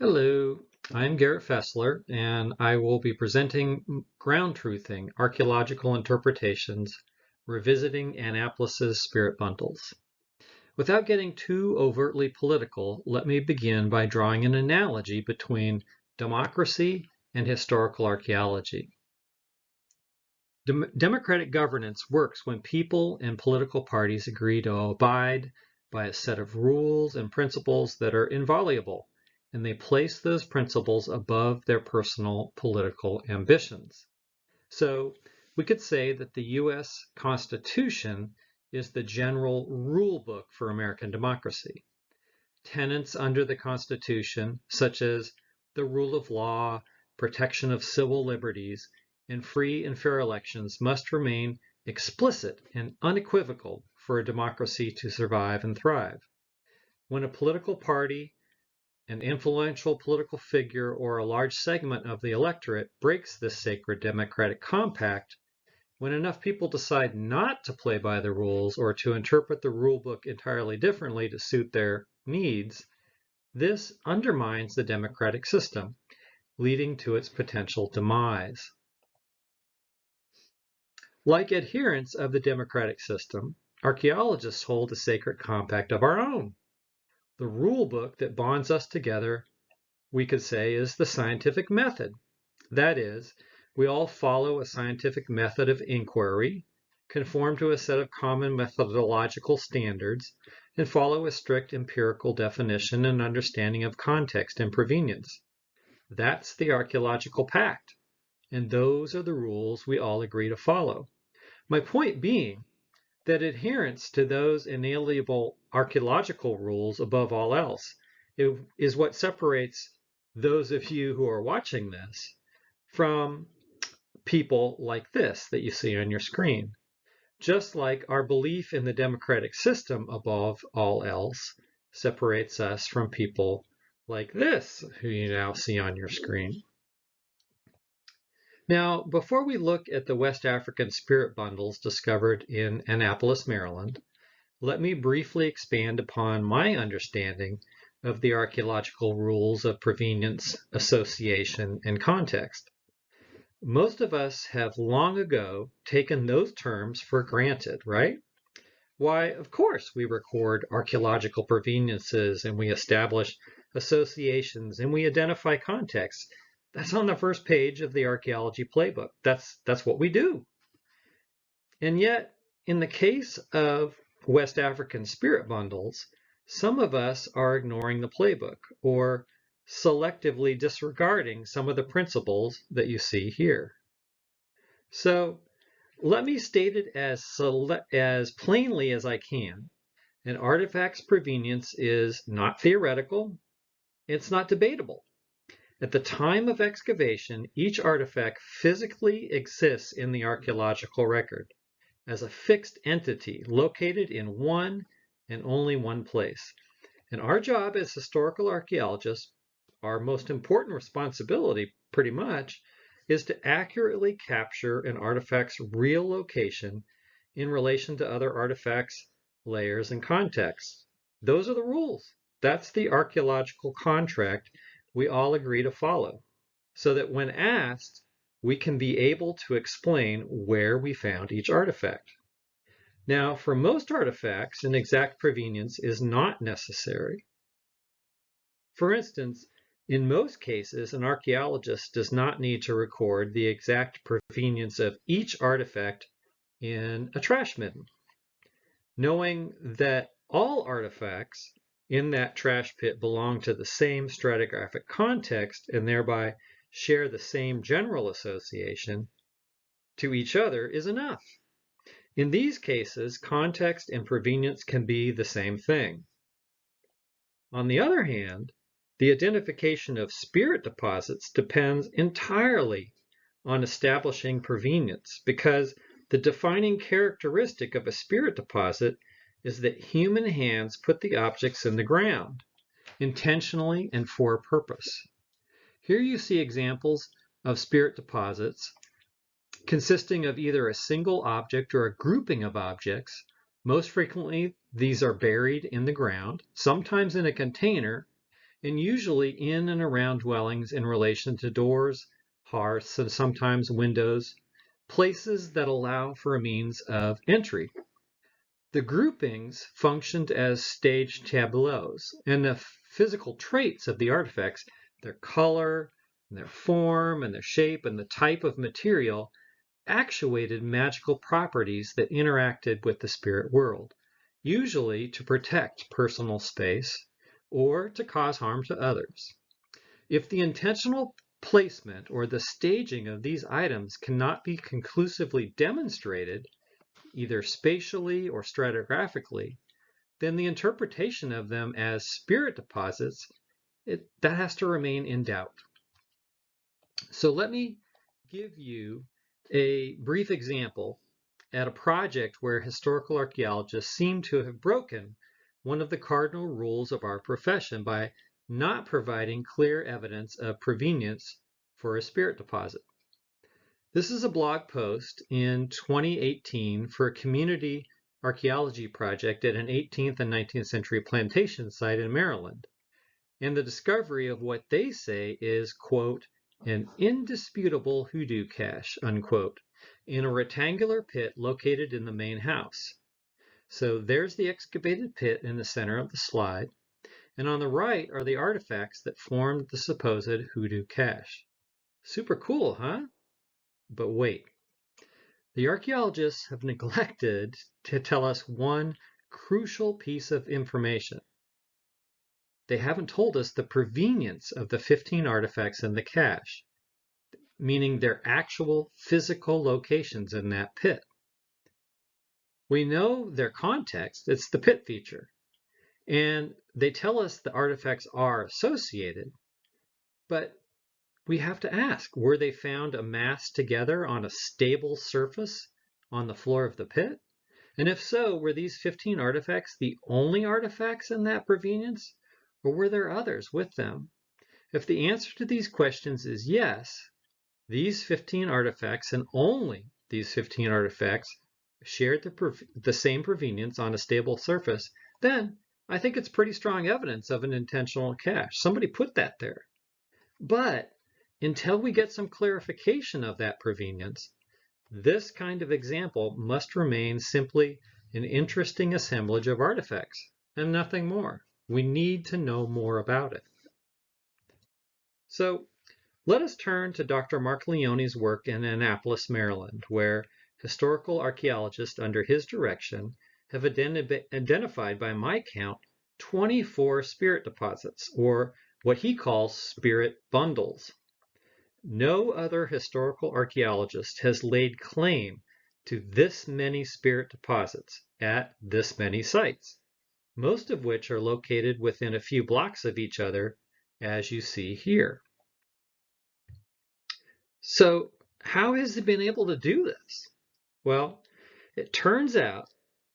Hello, I'm Garrett Fesler, and I will be presenting Ground Truthing, Archaeological Interpretations, Revisiting Annapolis's Spirit Bundles. Without getting too overtly political, let me begin by drawing an analogy between democracy and historical archaeology. Democratic governance works when people and political parties agree to abide by a set of rules and principles that are inviolable, and they place those principles above their personal political ambitions. So we could say that the U.S. Constitution is the general rule book for American democracy. Tenets under the Constitution, such as the rule of law, protection of civil liberties, and free and fair elections, must remain explicit and unequivocal for a democracy to survive and thrive. When a political party, an influential political figure, or a large segment of the electorate breaks this sacred democratic compact, when enough people decide not to play by the rules or to interpret the rule book entirely differently to suit their needs, this undermines the democratic system, leading to its potential demise. Like adherents of the democratic system, archaeologists hold a sacred compact of our own. The rule book that bonds us together, we could say, is the scientific method. That is, we all follow a scientific method of inquiry, conform to a set of common methodological standards, and follow a strict empirical definition and understanding of context and provenience. That's the archaeological pact, and those are the rules we all agree to follow. My point being that adherence to those inalienable archaeological rules above all else is what separates those of you who are watching this from people like this that you see on your screen. Just like our belief in the democratic system above all else separates us from people like this who you now see on your screen. Now, before we look at the West African spirit bundles discovered in Annapolis, Maryland, let me briefly expand upon my understanding of the archaeological rules of provenience, association, and context. Most of us have long ago taken those terms for granted, right? Why, of course, we record archaeological proveniences and we establish associations and we identify contexts. That's on the first page of the archaeology playbook. That's what we do. And yet, in the case of West African spirit bundles, some of us are ignoring the playbook or selectively disregarding some of the principles that you see here. So let me state it as plainly as I can. An artifact's provenience is not theoretical. It's not debatable. At the time of excavation, each artifact physically exists in the archaeological record as a fixed entity located in one and only one place. And our job as historical archaeologists, our most important responsibility pretty much, is to accurately capture an artifact's real location in relation to other artifacts, layers, and contexts. Those are the rules. That's the archaeological contract we all agree to follow, so that when asked, we can be able to explain where we found each artifact. Now, for most artifacts, an exact provenience is not necessary. For instance, in most cases, an archaeologist does not need to record the exact provenience of each artifact in a trash bin. Knowing that all artifacts in that trash pit belong to the same stratigraphic context and thereby share the same general association to each other is enough. In these cases, context and provenience can be the same thing. On the other hand, the identification of spirit deposits depends entirely on establishing provenience, because the defining characteristic of a spirit deposit is that human hands put the objects in the ground, intentionally and for a purpose. Here you see examples of spirit deposits consisting of either a single object or a grouping of objects. Most frequently, these are buried in the ground, sometimes in a container, and usually in and around dwellings in relation to doors, hearths, and sometimes windows, places that allow for a means of entry. The groupings functioned as staged tableaus, and the physical traits of the artifacts, their color, and their form, and their shape, and the type of material, actuated magical properties that interacted with the spirit world, usually to protect personal space or to cause harm to others. If the intentional placement or the staging of these items cannot be conclusively demonstrated, either spatially or stratigraphically, then the interpretation of them as spirit deposits, that has to remain in doubt. So let me give you a brief example at a project where historical archaeologists seem to have broken one of the cardinal rules of our profession by not providing clear evidence of provenience for a spirit deposit. This is a blog post in 2018 for a community archaeology project at an 18th and 19th century plantation site in Maryland. And the discovery of what they say is, quote, an indisputable hoodoo cache, unquote, in a rectangular pit located in the main house. So there's the excavated pit in the center of the slide, and on the right are the artifacts that formed the supposed hoodoo cache. Super cool, huh? But wait, the archaeologists have neglected to tell us one crucial piece of information. They haven't told us the provenience of the 15 artifacts in the cache, meaning their actual physical locations in that pit. We know their context, it's the pit feature, and they tell us the artifacts are associated, but we have to ask, were they found amassed together on a stable surface on the floor of the pit? And if so, were these 15 artifacts the only artifacts in that provenience, or were there others with them? If the answer to these questions is yes, these 15 artifacts and only these 15 artifacts shared the same provenience on a stable surface, then I think it's pretty strong evidence of an intentional cache. Somebody put that there. But until we get some clarification of that provenience, this kind of example must remain simply an interesting assemblage of artifacts and nothing more. We need to know more about it. So let us turn to Dr. Mark Leone's work in Annapolis, Maryland, where historical archaeologists under his direction have identified, by my count, 24 spirit deposits, or what he calls spirit bundles. No other historical archaeologist has laid claim to this many spirit deposits at this many sites, most of which are located within a few blocks of each other, as you see here. So how has he been able to do this? Well, it turns out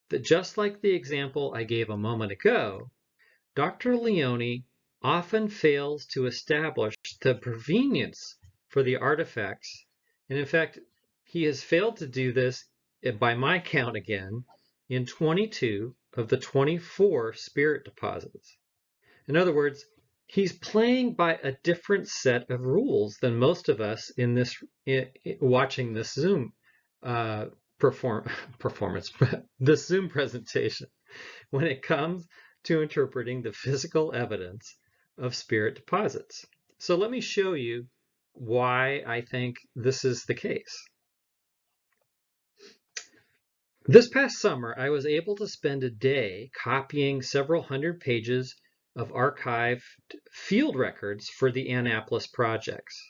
that just like the example I gave a moment ago, Dr. Leone often fails to establish the provenience for the artifacts. And in fact, he has failed to do this, by my count again, in 22 of the 24 spirit deposits. In other words, he's playing by a different set of rules than most of us in this watching this Zoom performance, this Zoom presentation, when it comes to interpreting the physical evidence of spirit deposits. So let me show you why I think this is the case. This past summer, I was able to spend a day copying several hundred pages of archived field records for the Annapolis projects.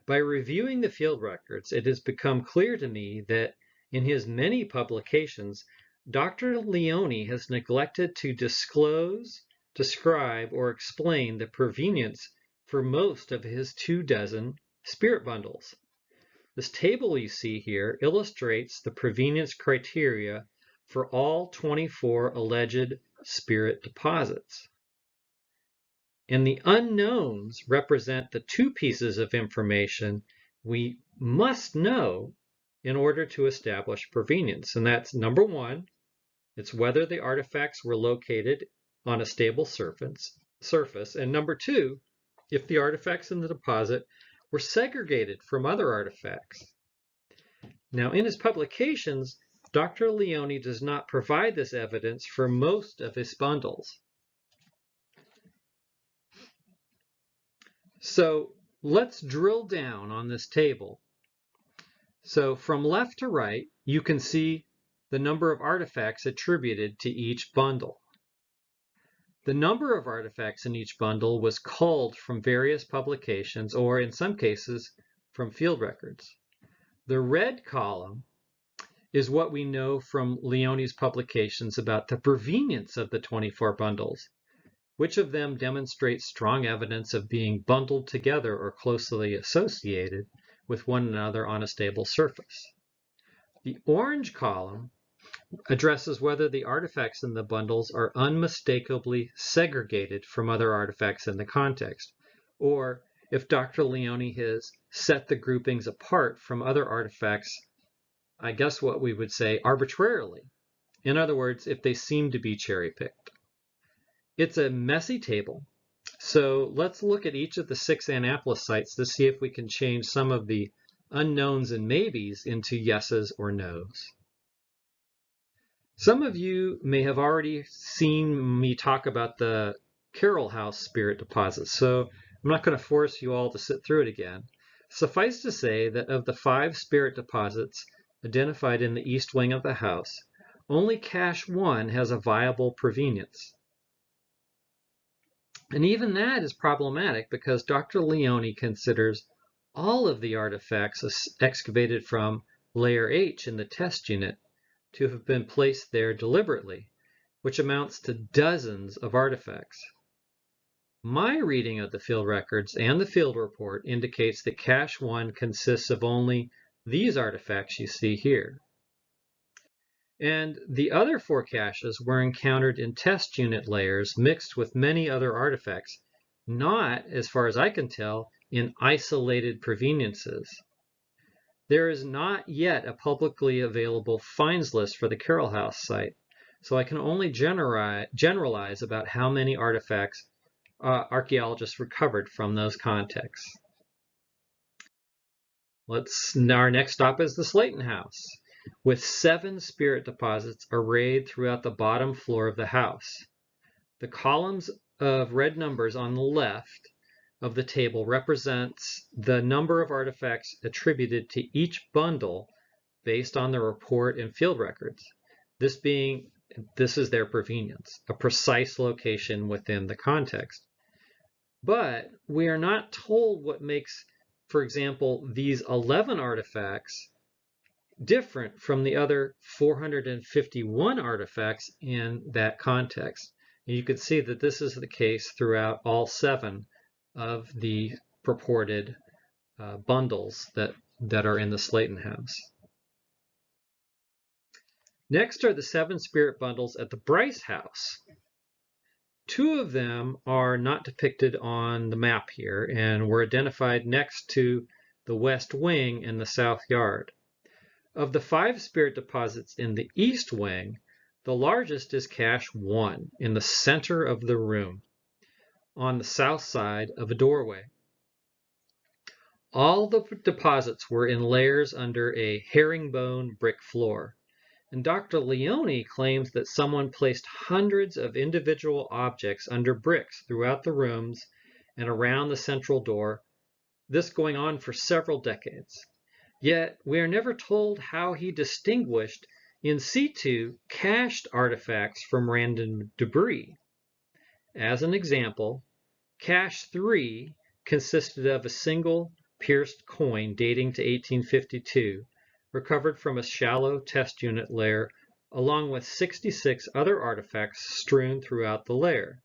By reviewing the field records, it has become clear to me that in his many publications, Dr. Leone has neglected to disclose, describe, or explain the provenience for most of his 24 spirit bundles. This table you see here illustrates the provenience criteria for all 24 alleged spirit deposits. And the unknowns represent the two pieces of information we must know in order to establish provenience. And that's number one, it's whether the artifacts were located on a stable surface. surface, and number two, if the artifacts in the deposit were segregated from other artifacts. Now, in his publications, Dr. Leone does not provide this evidence for most of his bundles. So let's drill down on this table. So from left to right, you can see the number of artifacts attributed to each bundle. The number of artifacts in each bundle was culled from various publications, or in some cases, from field records. The red column is what we know from Leone's publications about the provenience of the 24 bundles. Which of them demonstrates strong evidence of being bundled together or closely associated with one another on a stable surface? The orange column addresses whether the artifacts in the bundles are unmistakably segregated from other artifacts in the context, or if Dr. Leone has set the groupings apart from other artifacts, I guess what we would say arbitrarily. In other words, if they seem to be cherry-picked. It's a messy table, so let's look at each of the 6 Annapolis sites to see if we can change some of the unknowns and maybes into yeses or nos. Some of you may have already seen me talk about the Carroll House spirit deposit, so I'm not going to force you all to sit through it again. Suffice to say that of the 5 spirit deposits identified in the east wing of the house, only cache 1 has a viable provenience. And even that is problematic because Dr. Leone considers all of the artifacts excavated from layer H in the test unit to have been placed there deliberately, which amounts to dozens of artifacts. My reading of the field records and the field report indicates that cache 1 consists of only these artifacts you see here. And the other 4 caches were encountered in test unit layers mixed with many other artifacts, not, as far as I can tell, in isolated proveniences. There is not yet a publicly available finds list for the Carroll House site, so I can only generalize about how many artifacts archaeologists recovered from those contexts. Our next stop is the Slayton House, with 7 spirit deposits arrayed throughout the bottom floor of the house. The columns of red numbers on the left of the table represents the number of artifacts attributed to each bundle based on the report and field records. This is their provenience, a precise location within the context. But we are not told what makes, for example, these 11 artifacts different from the other 451 artifacts in that context. And you can see that this is the case throughout all 7 of the purported bundles that are in the Slayton House. Next are the 7 spirit bundles at the Bryce House. 2 of them are not depicted on the map here and were identified next to the west wing and the south yard. Of the 5 spirit deposits in the east wing, the largest is cache 1 in the center of the room, on the south side of a doorway. All the deposits were in layers under a herringbone brick floor, and Dr. Leone claims that someone placed hundreds of individual objects under bricks throughout the rooms and around the central door, this going on for several decades. Yet we are never told how he distinguished in situ cached artifacts from random debris. As an example, cache 3 consisted of a single pierced coin dating to 1852, recovered from a shallow test unit layer, along with 66 other artifacts strewn throughout the layer.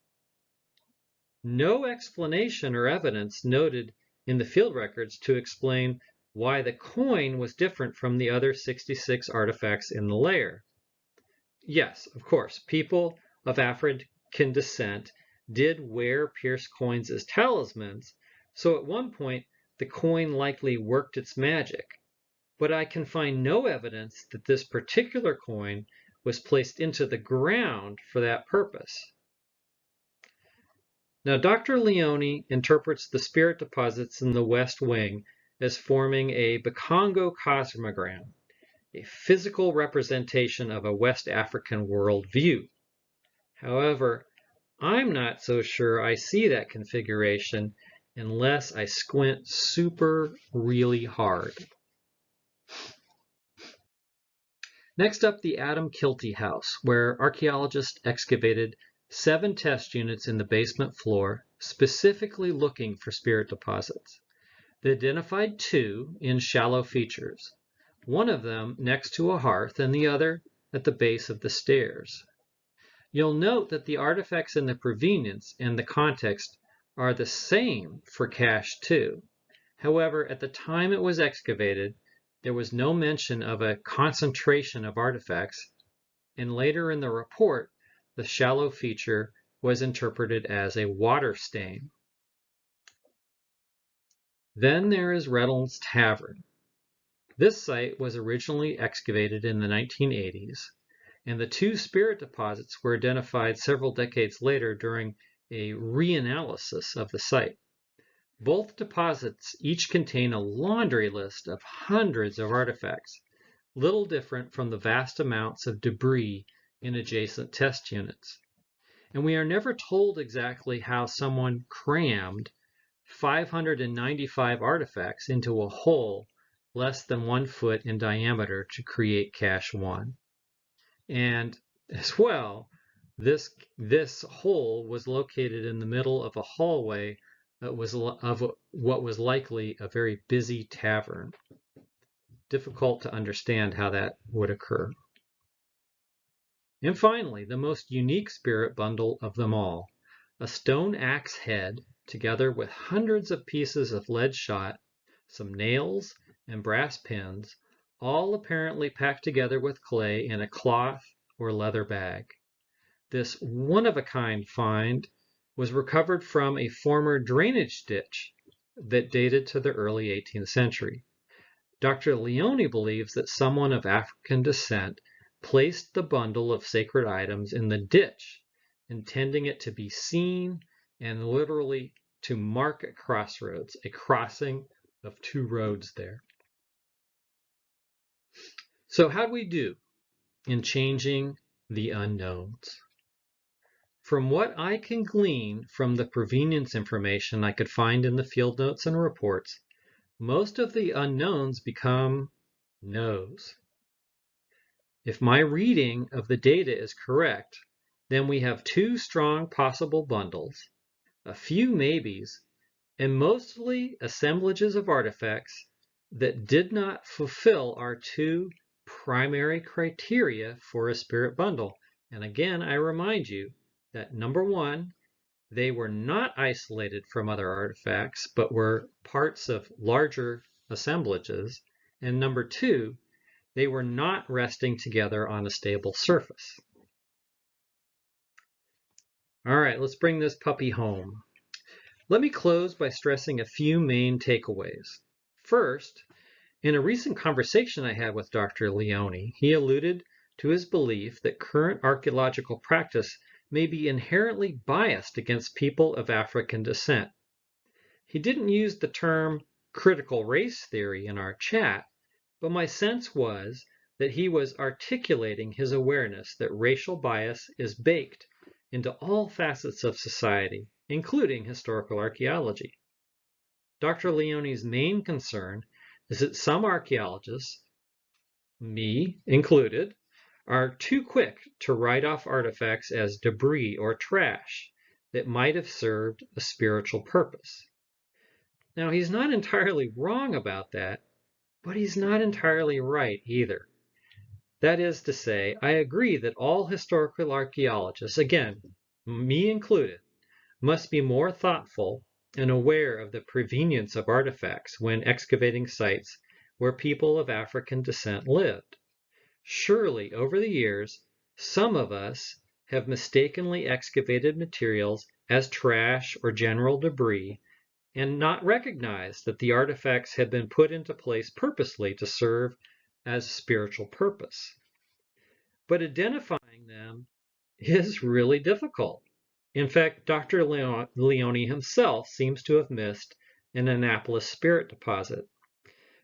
No explanation or evidence noted in the field records to explain why the coin was different from the other 66 artifacts in the layer. Yes, of course, people of African descent did wear pierced coins as talismans, so at one point the coin likely worked its magic, but I can find no evidence that this particular coin was placed into the ground for that purpose. Now, Dr. Leone interprets the spirit deposits in the West Wing as forming a Bakongo cosmogram, a physical representation of a West African worldview. However, I'm not so sure I see that configuration unless I squint super really hard. Next up, the Adam Kilty House, where archaeologists excavated 7 test units in the basement floor, specifically looking for spirit deposits. They identified 2 in shallow features, one of them next to a hearth and the other at the base of the stairs. You'll note that the artifacts in the provenience and the context are the same for cache 2. However, at the time it was excavated, there was no mention of a concentration of artifacts, and later in the report, the shallow feature was interpreted as a water stain. Then there is Redlands Tavern. This site was originally excavated in the 1980s, and the 2 spirit deposits were identified several decades later during a reanalysis of the site. Both deposits each contain a laundry list of hundreds of artifacts, little different from the vast amounts of debris in adjacent test units. And we are never told exactly how someone crammed 595 artifacts into a hole less than 1 foot in diameter to create cache 1. And as well, this hole was located in the middle of a hallway that was of what was likely a very busy tavern. Difficult to understand how that would occur. And finally, the most unique spirit bundle of them all, a stone axe head together with hundreds of pieces of lead shot, some nails, and brass pins, all apparently packed together with clay in a cloth or leather bag. This one-of-a-kind find was recovered from a former drainage ditch that dated to the early 18th century. Dr. Leone believes that someone of African descent placed the bundle of sacred items in the ditch, intending it to be seen and literally to mark a crossroads, a crossing of 2 roads there. So how'd we do in changing the unknowns? From what I can glean from the provenience information I could find in the field notes and reports, most of the unknowns become knows. If my reading of the data is correct, then we have 2 strong possible bundles, a few maybes, and mostly assemblages of artifacts that did not fulfill our 2 primary criteria for a spirit bundle. And again, I remind you that number 1, they were not isolated from other artifacts, but were parts of larger assemblages. And number 2, they were not resting together on a stable surface. All right, let's bring this puppy home. Let me close by stressing a few main takeaways. First, in a recent conversation I had with Dr. Leone, he alluded to his belief that current archaeological practice may be inherently biased against people of African descent. He didn't use the term critical race theory in our chat, but my sense was that he was articulating his awareness that racial bias is baked into all facets of society, including historical archaeology. Dr. Leone's main concern is that some archaeologists, me included, are too quick to write off artifacts as debris or trash that might have served a spiritual purpose. Now, he's not entirely wrong about that, but he's not entirely right either. That is to say, I agree that all historical archaeologists, again, me included, must be more thoughtful and aware of the provenience of artifacts when excavating sites where people of African descent lived. Surely, over the years, some of us have mistakenly excavated materials as trash or general debris and not recognized that the artifacts had been put into place purposely to serve as spiritual purpose. But identifying them is really difficult. In fact, Dr. Leone himself seems to have missed an Annapolis spirit deposit.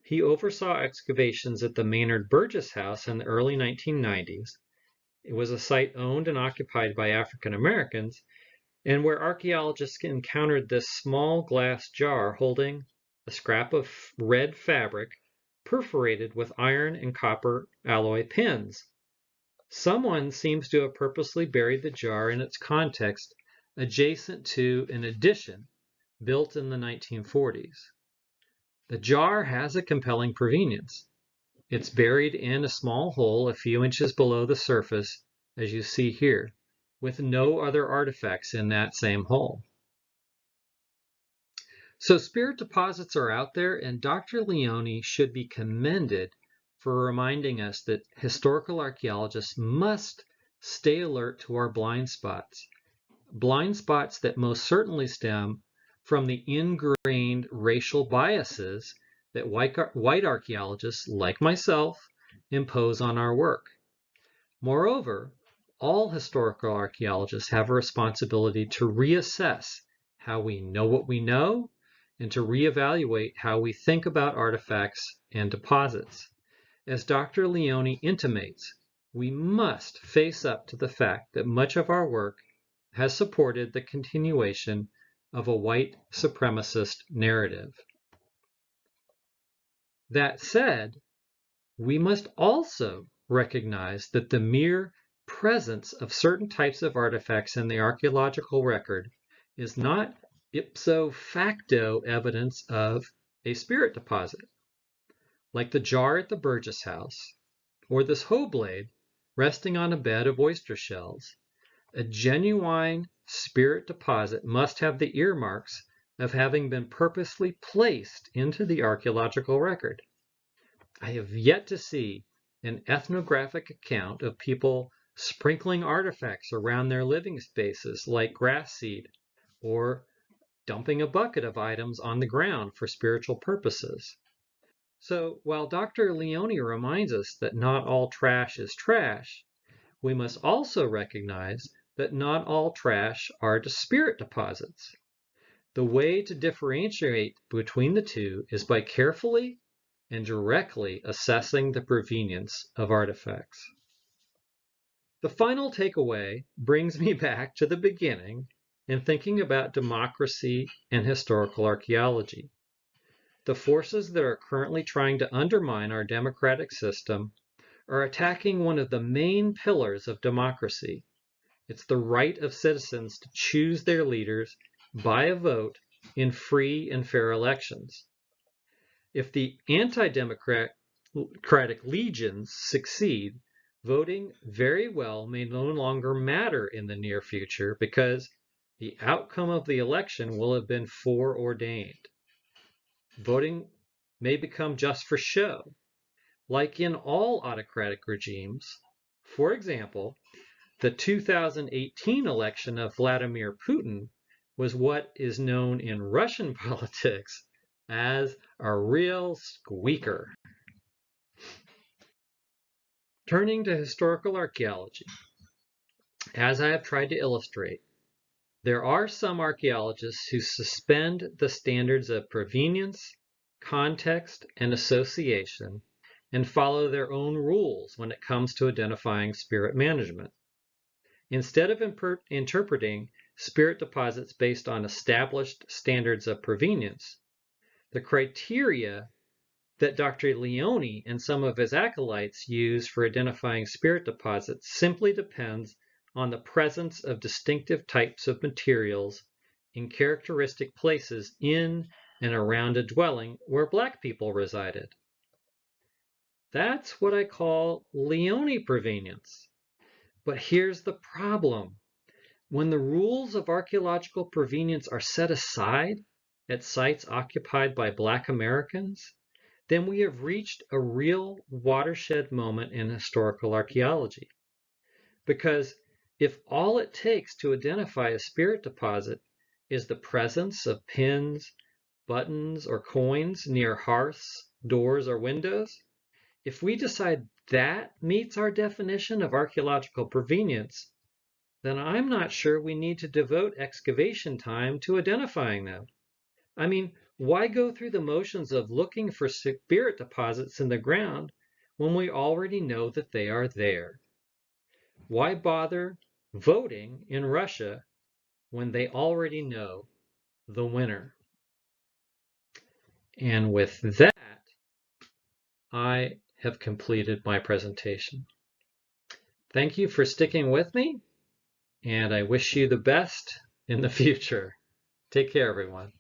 He oversaw excavations at the Maynard Burgess House in the early 1990s. It was a site owned and occupied by African Americans, and where archaeologists encountered this small glass jar holding a scrap of red fabric perforated with iron and copper alloy pins. Someone seems to have purposely buried the jar in its context adjacent to an addition built in the 1940s. The jar has a compelling provenience. It's buried in a small hole a few inches below the surface, as you see here, with no other artifacts in that same hole. So spirit deposits are out there, and Dr. Leone should be commended for reminding us that historical archaeologists must stay alert to our blind spots that most certainly stem from the ingrained racial biases that white archaeologists, like myself, impose on our work. Moreover, all historical archaeologists have a responsibility to reassess how we know what we know and to reevaluate how we think about artifacts and deposits. As Dr. Leone intimates, we must face up to the fact that much of our work has supported the continuation of a white supremacist narrative. That said, we must also recognize that the mere presence of certain types of artifacts in the archaeological record is not ipso facto evidence of a spirit deposit, like the jar at the Burgess House, or this hoe blade resting on a bed of oyster shells. A genuine spirit deposit must have the earmarks of having been purposely placed into the archaeological record. I have yet to see an ethnographic account of people sprinkling artifacts around their living spaces like grass seed, or dumping a bucket of items on the ground for spiritual purposes. So while Dr. Leone reminds us that not all trash is trash, we must also recognize that not all trash are spirit deposits. The way to differentiate between the two is by carefully and directly assessing the provenience of artifacts. The final takeaway brings me back to the beginning in thinking about democracy and historical archaeology. The forces that are currently trying to undermine our democratic system are attacking one of the main pillars of democracy. It's the right of citizens to choose their leaders by a vote in free and fair elections. If the anti-democratic legions succeed, voting very well may no longer matter in the near future because the outcome of the election will have been foreordained. Voting may become just for show, like in all autocratic regimes. For example, the 2018 election of Vladimir Putin was what is known in Russian politics as a real squeaker. Turning to historical archaeology, as I have tried to illustrate, there are some archaeologists who suspend the standards of provenience, context, and association and follow their own rules when it comes to identifying spirit management. Instead of interpreting spirit deposits based on established standards of provenience, the criteria that Dr. Leone and some of his acolytes use for identifying spirit deposits simply depends on the presence of distinctive types of materials in characteristic places in and around a dwelling where Black people resided. That's what I call Leone provenience. But here's the problem. When the rules of archaeological provenience are set aside at sites occupied by Black Americans, then we have reached a real watershed moment in historical archaeology. Because if all it takes to identify a spirit deposit is the presence of pins, buttons, or coins near hearths, doors, or windows, if we decide that meets our definition of archaeological provenience, then I'm not sure we need to devote excavation time to identifying them. I mean, why go through the motions of looking for spirit deposits in the ground when we already know that they are there? Why bother voting in Russia when they already know the winner? And with that, I have completed my presentation. Thank you for sticking with me, and I wish you the best in the future. Take care, everyone.